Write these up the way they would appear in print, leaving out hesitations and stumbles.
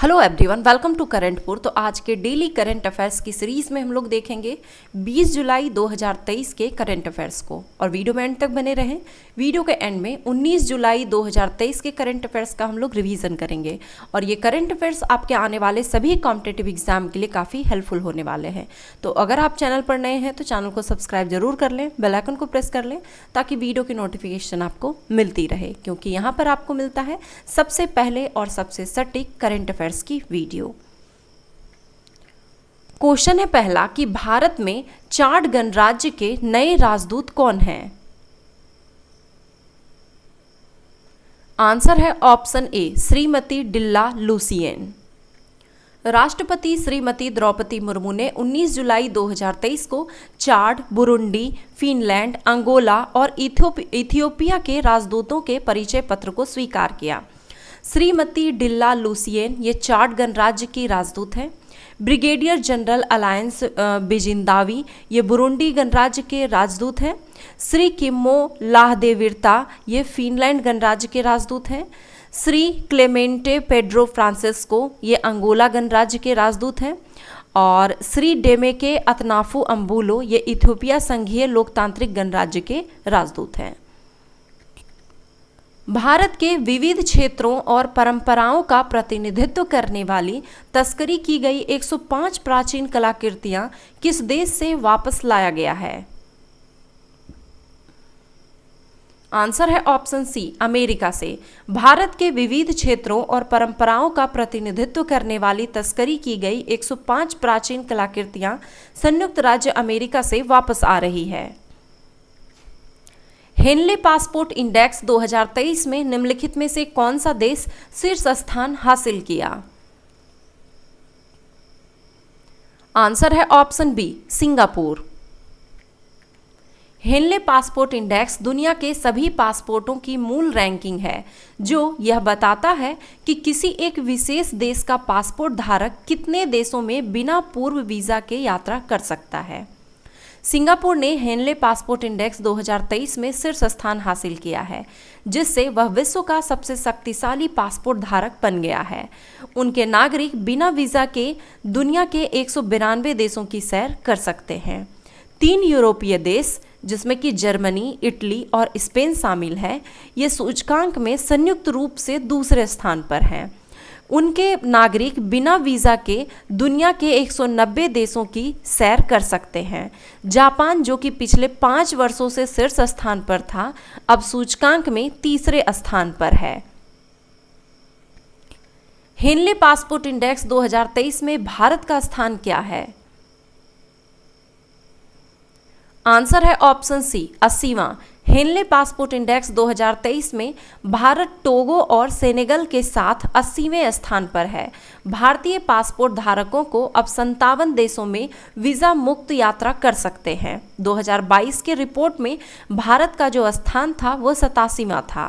Hello everyone, welcome to करंटपुर। तो आज के डेली करंट अफेयर्स की सीरीज में हम लोग देखेंगे 20 जुलाई 2023 के करंट अफेयर्स को, और वीडियो में एंड तक बने रहें। वीडियो के एंड में 19 जुलाई 2023 के करंट अफेयर्स का हम लोग रिवीजन करेंगे, और ये करंट अफेयर्स आपके आने वाले सभी कॉम्पिटिटिव एग्जाम के लिए काफ़ी हेल्पफुल होने वाले हैं। तो अगर आप चैनल पर नए हैं तो चैनल को सब्सक्राइब जरूर कर लें, बेल आइकन को प्रेस कर लें ताकि वीडियो की नोटिफिकेशन आपको मिलती रहे, क्योंकि यहाँ पर आपको मिलता है सबसे पहले और सबसे सटीक करंट अफेयर्स की वीडियो। क्वेश्चन है पहला कि भारत में चाड गणराज्य के नए राजदूत कौन हैं? आंसर है ऑप्शन ए, श्रीमती डिल्ला लुसिएन। राष्ट्रपति श्रीमती द्रौपदी मुर्मू ने 19 जुलाई 2023 को चाड, बुरुंडी, फिनलैंड, अंगोला और इथियोपिया के राजदूतों के परिचय पत्र को स्वीकार किया। श्रीमती डिल्ला लुसिएन ये चाड गणराज्य की राजदूत हैं। ब्रिगेडियर जनरल अलायंस बिजिंदावी ये बुरुंडी गणराज्य के राजदूत हैं। श्री किम्मो लाहदेविरता ये फिनलैंड गणराज्य के राजदूत हैं। श्री क्लेमेंटे पेड्रो फ्रांसिस्को ये अंगोला गणराज्य के राजदूत हैं। और श्री डेमेके अतनाफू अम्बुलो ये इथियोपिया संघीय लोकतांत्रिक गणराज्य के राजदूत हैं। भारत के विविध क्षेत्रों और परंपराओं का प्रतिनिधित्व करने वाली तस्करी की गई 105 प्राचीन कलाकृतियां किस देश से वापस लाया गया है? आंसर है ऑप्शन सी, अमेरिका से। भारत के विविध क्षेत्रों और परंपराओं का प्रतिनिधित्व करने वाली तस्करी की गई 105 प्राचीन कलाकृतियां संयुक्त राज्य अमेरिका से वापस आ रही है। हेनले पासपोर्ट इंडेक्स 2023 में निम्नलिखित में से कौन सा देश शीर्ष स्थान हासिल किया? आंसर है option B, Singapore. Henley passport index दुनिया के सभी पासपोर्टों की मूल रैंकिंग है, जो यह बताता है कि किसी एक विशेष देश का पासपोर्ट धारक कितने देशों में बिना पूर्व वीजा के यात्रा कर सकता है। सिंगापुर ने हेनले पासपोर्ट इंडेक्स 2023 में शीर्ष स्थान हासिल किया है, जिससे वह विश्व का सबसे शक्तिशाली पासपोर्ट धारक बन गया है। उनके नागरिक बिना वीजा के दुनिया के 192 देशों की सैर कर सकते हैं। 3 यूरोपीय देश, जिसमें कि जर्मनी, इटली और स्पेन शामिल है, ये सूचकांक में संयुक्त रूप से दूसरे स्थान पर हैं। उनके नागरिक बिना वीज़ा के दुनिया के 190 देशों की सैर कर सकते हैं। जापान, जो कि पिछले 5 वर्षों से शीर्ष स्थान पर था, अब सूचकांक में तीसरे स्थान पर है। हेनले पासपोर्ट इंडेक्स 2023 में भारत का स्थान क्या है? आंसर है ऑप्शन सी, 80वां। हेनले पासपोर्ट इंडेक्स 2023 में भारत टोगो और सेनेगल के साथ 80वें स्थान पर है। भारतीय पासपोर्ट धारकों को अब 57 देशों में वीज़ा मुक्त यात्रा कर सकते हैं। 2022 के रिपोर्ट में भारत का जो स्थान था वो 87वां था।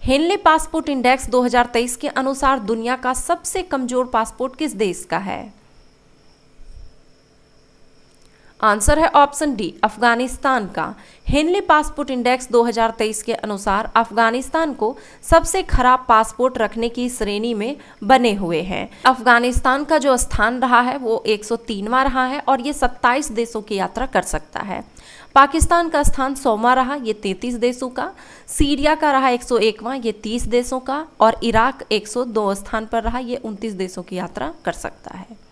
हेनले पासपोर्ट इंडेक्स 2023 के अनुसार दुनिया का सबसे कमजोर पासपोर्ट किस देश का है? आंसर है ऑप्शन डी, अफगानिस्तान का। हेनले पासपोर्ट इंडेक्स 2023 के अनुसार अफगानिस्तान को सबसे खराब पासपोर्ट रखने की श्रेणी में बने हुए हैं। अफगानिस्तान का जो स्थान रहा है वो 103वां रहा है, और ये 27 देशों की यात्रा कर सकता है। पाकिस्तान का स्थान 100वां रहा, ये 33 देशों का। सीरिया का रहा 101वां, ये 30 देशों का। और इराक 102 स्थान पर रहा, ये 29 देशों की यात्रा कर सकता है।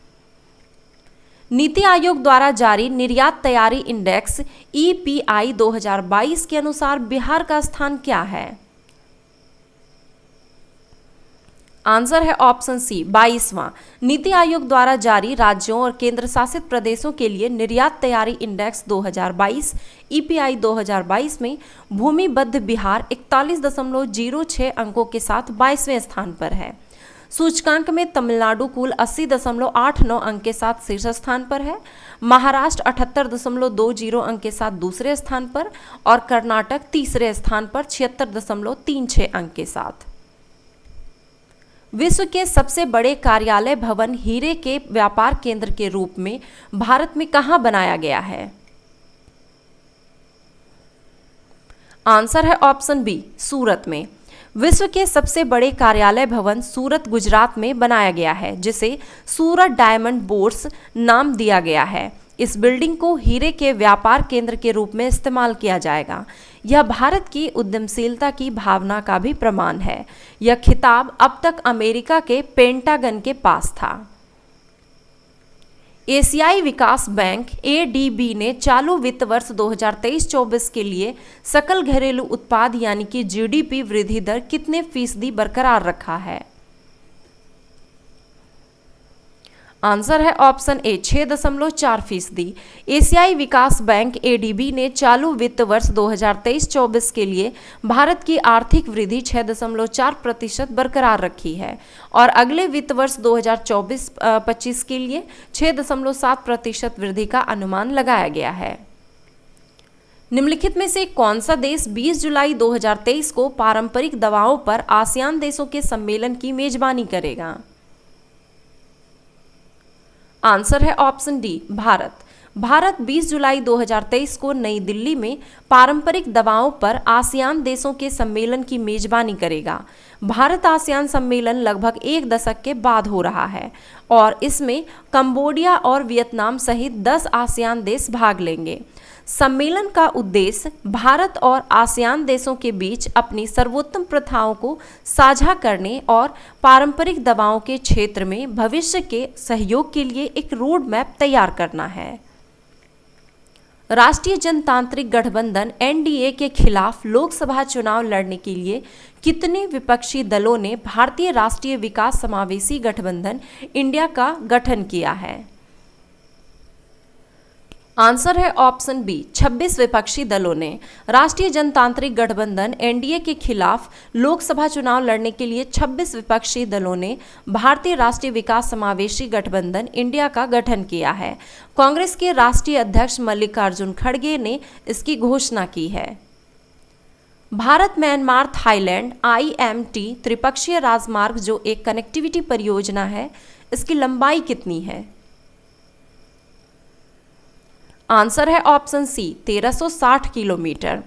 नीति आयोग द्वारा जारी निर्यात तैयारी इंडेक्स EPI 2022 के अनुसार बिहार का स्थान क्या है? आंसर है ऑप्शन सी, 22वां। नीति आयोग द्वारा जारी राज्यों और केंद्र शासित प्रदेशों के लिए निर्यात तैयारी इंडेक्स 2022 EPI 2022 में भूमिबद्ध बिहार 41.06 अंकों के साथ 22वें स्थान पर है। सूचकांक में तमिलनाडु कुल 80.89 अंक के साथ शीर्ष स्थान पर है। महाराष्ट्र 78.20 अंक के साथ दूसरे स्थान पर, और कर्नाटक तीसरे स्थान पर 76.36 अंक के साथ। विश्व के सबसे बड़े कार्यालय भवन हीरे के व्यापार केंद्र के रूप में भारत में कहां बनाया गया है? आंसर है ऑप्शन बी, सूरत में। विश्व के सबसे बड़े कार्यालय भवन सूरत गुजरात में बनाया गया है, जिसे सूरत डायमंड बोर्स नाम दिया गया है। इस बिल्डिंग को हीरे के व्यापार केंद्र के रूप में इस्तेमाल किया जाएगा। यह भारत की उद्यमशीलता की भावना का भी प्रमाण है। यह खिताब अब तक अमेरिका के पेंटागन के पास था। एशियाई विकास बैंक एडीबी ने चालू वित्त वर्ष 2023-24 के लिए सकल घरेलू उत्पाद यानी कि जीडीपी वृद्धि दर कितने फीसदी बरकरार रखा है? आंसर है ऑप्शन ए 6.4%। एशियाई विकास बैंक एडीबी ने चालू वित्त वर्ष 2023-24 के लिए भारत की आर्थिक वृद्धि 6.4% बरकरार रखी है और अगले वित्त वर्ष 2024-25 के लिए 6.7% वृद्धि का अनुमान लगाया गया है। निम्नलिखित में से कौन सा देश 20 जुलाई 2023 को पारंपरिक दवाओं पर आसियान देशों के सम्मेलन की मेजबानी करेगा? आंसर है ऑप्शन डी भारत। भारत 20 जुलाई 2023 को नई दिल्ली में पारंपरिक दवाओं पर आसियान देशों के सम्मेलन की मेजबानी करेगा। भारत आसियान सम्मेलन लगभग एक दशक के बाद हो रहा है और इसमें कंबोडिया और वियतनाम सहित 10 आसियान देश भाग लेंगे। सम्मेलन का उद्देश्य भारत और आसियान देशों के बीच अपनी सर्वोत्तम प्रथाओं को साझा करने और पारंपरिक दवाओं के क्षेत्र में भविष्य के सहयोग के लिए एक रोड मैप तैयार करना है। राष्ट्रीय जनतांत्रिक गठबंधन एनडीए के खिलाफ लोकसभा चुनाव लड़ने के लिए कितने विपक्षी दलों ने भारतीय राष्ट्रीय विकास समावेशी गठबंधन इंडिया का गठन किया है? आंसर है ऑप्शन बी 26 विपक्षी दलों ने राष्ट्रीय जनतांत्रिक गठबंधन एनडीए के खिलाफ लोकसभा चुनाव लड़ने के लिए 26 विपक्षी दलों ने भारतीय राष्ट्रीय विकास समावेशी गठबंधन इंडिया का गठन किया है। कांग्रेस के राष्ट्रीय अध्यक्ष मल्लिकार्जुन खड़गे ने इसकी घोषणा की है। भारत म्यांमार थाईलैंड IMT त्रिपक्षीय राजमार्ग जो एक कनेक्टिविटी परियोजना है, इसकी लंबाई कितनी है? आंसर है ऑप्शन सी 1360 किलोमीटर।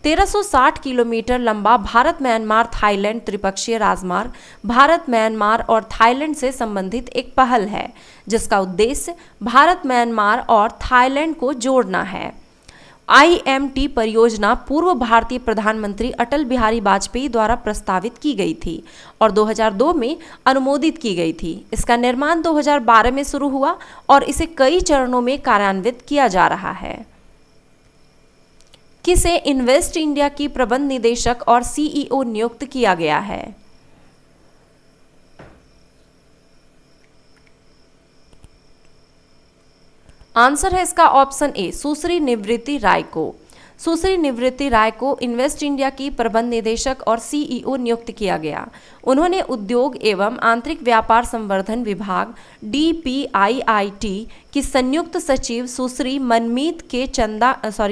1360 किलोमीटर लंबा भारत म्यांमार थाईलैंड त्रिपक्षीय राजमार्ग भारत म्यांमार और थाईलैंड से संबंधित एक पहल है, जिसका उद्देश्य भारत म्यांमार और थाईलैंड को जोड़ना है। IMT परियोजना पूर्व भारतीय प्रधानमंत्री अटल बिहारी वाजपेयी द्वारा प्रस्तावित की गई थी और 2002 में अनुमोदित की गई थी। इसका निर्माण 2012 में शुरू हुआ और इसे कई चरणों में कार्यान्वित किया जा रहा है। किसे इन्वेस्ट इंडिया की प्रबंध निदेशक और CEO नियुक्त किया गया है? आंसर है इसका ऑप्शन ए सुश्री निवृत्ति राय को। सुश्री निवृत्ति राय को इन्वेस्ट इंडिया की प्रबंध निदेशक और CEO नियुक्त किया गया। उन्होंने उद्योग एवं आंतरिक व्यापार संवर्धन विभाग DPIIT की संयुक्त सचिव सुश्री मनमीत के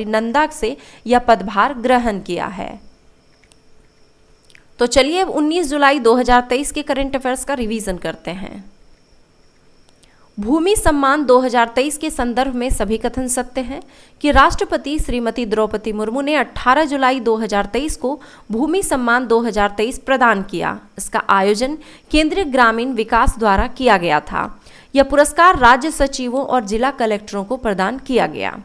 नंदा से यह पदभार ग्रहण किया है। तो चलिए अब 19 जुलाई 2023 के करंट अफेयर्स का रिवीजन करते हैं। भूमि सम्मान 2023 के संदर्भ में सभी कथन सत्य हैं कि राष्ट्रपति श्रीमती द्रौपदी मुर्मू ने 18 जुलाई 2023 को भूमि सम्मान 2023 प्रदान किया। इसका आयोजन केंद्रीय ग्रामीण विकास द्वारा किया गया था। यह पुरस्कार राज्य सचिवों और जिला कलेक्टरों को प्रदान किया गया।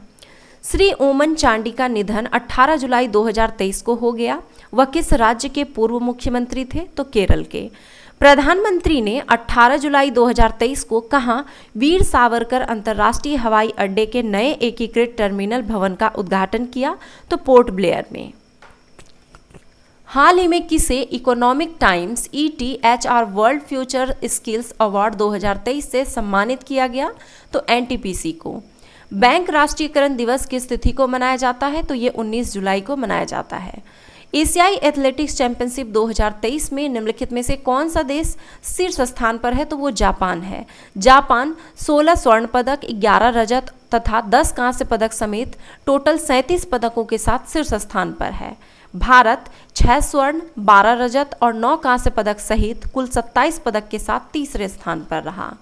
श्री ओमन चांडी का निधन 18 जुलाई 2023 को हो गया। वह किस राज्य के पूर्व मुख्यमंत्री थे? तो केरल के। प्रधानमंत्री ने 18 जुलाई 2023 को कहां वीर सावरकर अंतर्राष्ट्रीय हवाई अड्डे के नए एकीकृत टर्मिनल भवन का उद्घाटन किया? तो पोर्ट ब्लेयर में। हाल ही में किसे economic times ETHR world future skills award 2023 से सम्मानित किया गया? तो NTPC को। बैंक राष्ट्रीयकरण दिवस किस तिथि को मनाया जाता है? तो ये 19 जुलाई को मनाया जाता है। एशियाई एथलेटिक्स चैंपियनशिप 2023 में निम्नलिखित में से कौन सा देश शीर्ष स्थान पर है? तो वो जापान है। जापान 16 स्वर्ण पदक, 11 रजत तथा 10 कांस्य पदक समेत टोटल 37 पदकों के साथ शीर्ष स्थान पर है। भारत 6 स्वर्ण, 12 रजत और 9 कांस्य पदक सहित कुल 27 पदक के साथ तीसरे स्थान पर रहा।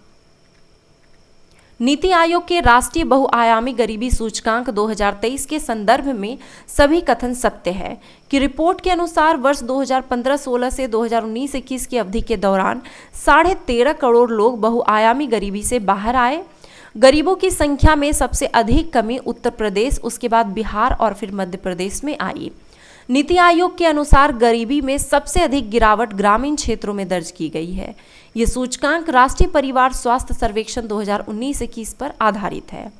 नीति आयोग के राष्ट्रीय बहुआयामी गरीबी सूचकांक 2023 के संदर्भ में सभी कथन सत्य है कि रिपोर्ट के अनुसार वर्ष 2015-16 से 2019-21 की अवधि के दौरान 13.5 करोड़ लोग बहुआयामी गरीबी से बाहर आए। गरीबों की संख्या में सबसे अधिक कमी उत्तर प्रदेश, उसके बाद बिहार और फिर मध्य प्रदेश में आई। नीति आयोग के अनुसार गरीबी में सबसे अधिक गिरावट ग्रामीण क्षेत्रों में दर्ज की गई है। ये सूचकांक राष्ट्रीय परिवार स्वास्थ्य सर्वेक्षण 2019-21 पर आधारित है।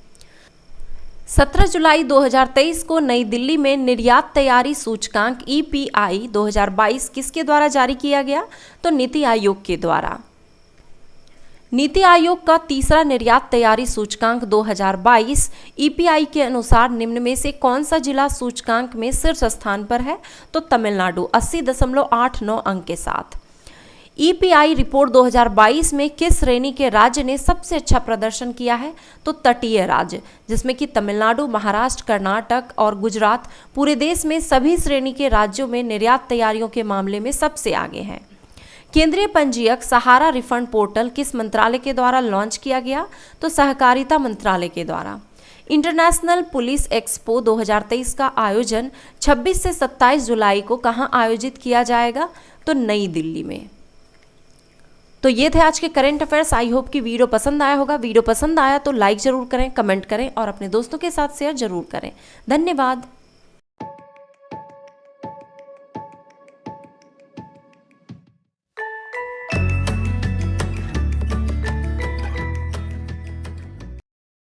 17 जुलाई 2023 को नई दिल्ली में निर्यात तैयारी सूचकांक EPI 2022 किसके द्वारा जारी किया गया? तो नीति आयोग के द्वारा। नीति आयोग का तीसरा निर्यात तैयारी सूचकांक 2022 EPI के अनुसार निम्न में से कौन सा जिला सूचकांक में शीर्ष स्थान पर है? तो तमिलनाडु 80.89 अंक के साथ। EPI रिपोर्ट 2022 में किस श्रेणी के राज्य ने सबसे अच्छा प्रदर्शन किया है? तो तटीय राज्य, जिसमें कि तमिलनाडु, महाराष्ट्र, कर्नाटक और गुजरात पूरे देश में सभी श्रेणी के राज्यों में निर्यात तैयारियों के मामले में सबसे आगे हैं। केंद्रीय पंजीयक सहारा रिफंड पोर्टल किस मंत्रालय के द्वारा लॉन्च किया गया? तो सहकारिता मंत्रालय के द्वारा। इंटरनेशनल पुलिस एक्सपो 2023 का आयोजन 26 से 27 जुलाई को कहां आयोजित किया जाएगा? तो नई दिल्ली में। तो ये थे आज के करंट अफेयर्स। आई होप कि वीडियो पसंद आया होगा। वीडियो पसंद आया तो लाइक जरूर करें, कमेंट करें और अपने दोस्तों के साथ शेयर जरूर करें। धन्यवाद।